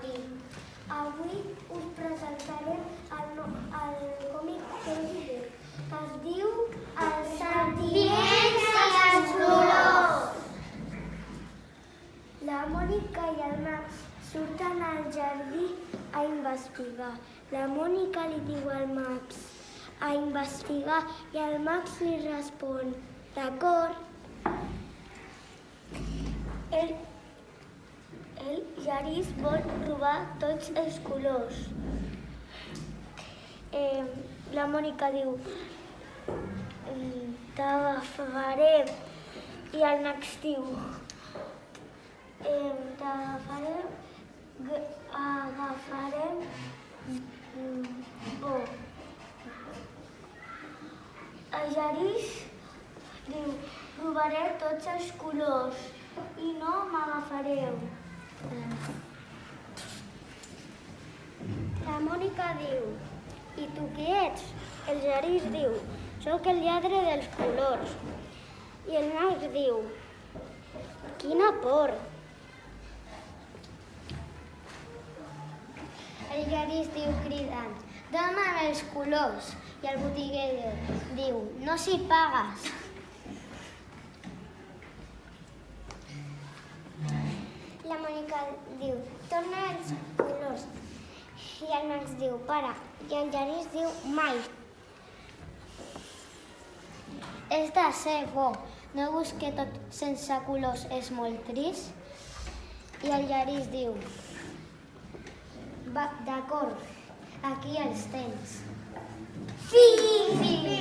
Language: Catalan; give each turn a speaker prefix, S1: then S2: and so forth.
S1: matí. Avui us presentarem el còmic que es diu Els sentiments i els dolors. La Mònica i el Max surten al jardí a investigar. La Mònica li diu al Max a investigar i el Max li respon: d'acord. El Genís vol robar tots els colors. La Mònica diu: t'agafarem. I el Max diu: agafarem por. El Genís diu: robaré tots els colors i no m'agafareu. La Mònica diu: i tu qui ets? El Genís diu: soc el lladre dels colors. I el Max diu: quina por. El Genís diu cridant: dame els colors. I el botiguer diu: no s'hi pagues. La Mònica diu: torna els colors. I el Max diu: para. I el Genís diu: mai. És de ser bo. No veus que tot sense colors és molt trist? I el Genís diu: va, d'acord, aquí els tens. Fi!